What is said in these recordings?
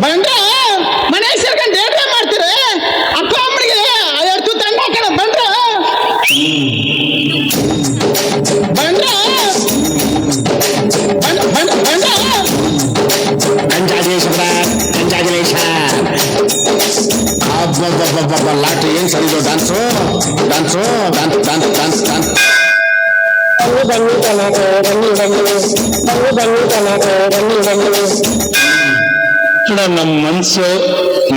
ಬಂದ್ರೆ ಮನೆ ಸೇರ್ಕೊಂಡು ಏನೇ ಮಾಡ್ತೀರಿ? ಅಪ್ಪ ಅಮ್ಮನಿಗೆ ಎರಡು ತೂತು ಅನ್ನ ಹಾಕೋಣ ಬಂದ್ರೆ ಬಂದ್ರೆ ಲಾಟ್ರಿ ಏನ್ ಸರಿದು dance dance dance dance dance dance ಬನ್ನಿ ಟೊಮ್ಯಾಟೊ ಬನ್ನಿ ಬನ್ನಿ ಟೊಮ್ಯಾಟೊ ಬನ್ನಿ ನಮ್ಮ ಮನ್ಸು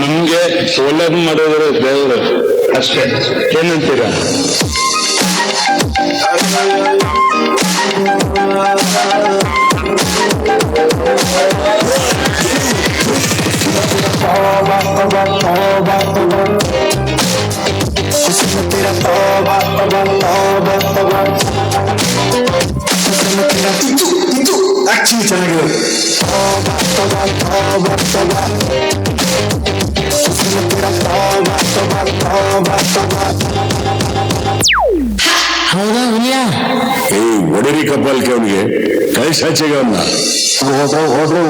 ನಮ್ಗೆ ಒಳ್ಳೇದು ಮಾಡೋದ್ರ ದೇವರು ಅಷ್ಟೇ. ಏನಂತೀರ? ಆಕ್ಚುಲಿ ಚೆನ್ನಾಗಿದೆ. ಹೌದಾ ಹುಲಿಯ? ಒಡರಿ ಕಬ್ಬಲ್ಕೆ ಅವನಿಗೆ ಕಳಿಸಾಚೆಗೆ ಅವನ್ನ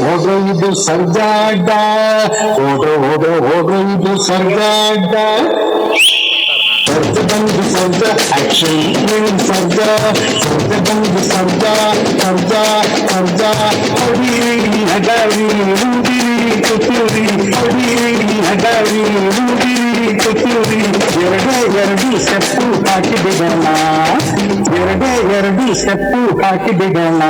ಹೋದ್ರು ಇದು ಸರ್ಜಾಡ್ಡ, ಹೋದ್ರು ಇದು ಸರ್ಜಾಡ್ಡ, ಸರ್ಜ ಬಂದು ಸರ್ಜ ಆಕ್ಷನ್ ಸರ್ಜ, ಸರ್ಜ ಬಂದು ಸರ್ಜ ಸರ್ಜ ಸರ್ಜ ಹೊಡಿರಿ ಹಡಾರಿ ರೂಡಿರಿ ಕುತ್ತೂರಿ, ಹೊಡಿರಿ ಹಡಾರಿ ರೂಡಿರಿ ಕುತ್ತೂರಿ, ಎರಡು ಸ್ಟೆಪ್ಪು ಹಾಕಿ ಬಿಡೋಣ, ಎರಡು ಸ್ಟೆಪ್ಪು ಹಾಕಿ ಬಿಡೋಣ.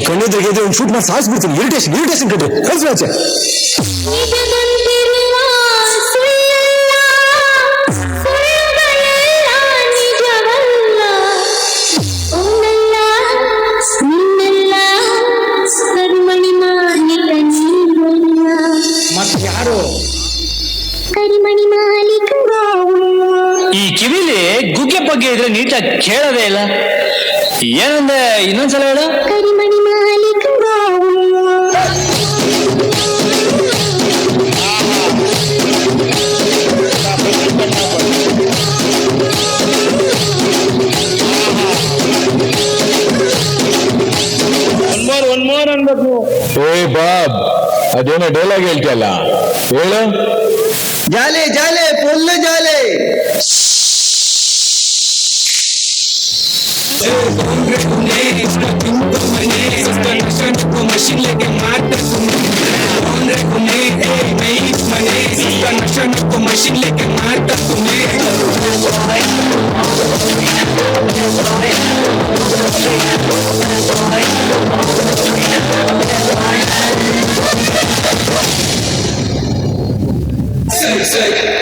ಕಣ್ಣಿದ್ರಿಗೆ ಒಂದು ಶೂಟ್ ಮಾಡಿ ಸಾಯಿಸ್ಬಿಡ್ತೀನಿ. ಇರಿಟೇಷನ್ ಕಟ್ರಿ ಕಳ್ಸಿ. ಯಾರು ಕರಿಮಣಿ ಮಾಲೀಕ? ಈ ಕಿವಿಲಿ ಗುಗ್ಗೆ ಬಗ್ಗೆ ಇದ್ರೆ ನೀಟಾಗಿ ಕೇಳೋದೇ ಇಲ್ಲ. ಏನಂದ್ರೆ ಇನ್ನೊಂದ್ಸಲ ಹೇಳು. ಕರಿಮಣಿ ಮಾಲೀಕ ಒನ್ ಮೋರ್ ಅನ್ಬೇಕು. ಏ ಬಾಬ್, ಅದೇನೋ ಡೈಲಾಗ್ ಹೇಳ್ತಿಯಲ್ಲ, ಹೇಳು. ಜಾಲೆ ಜಾಲೆ ಫುಲ್ ಜಾಲೆ. मशीन लेके मारता तुम्हें Say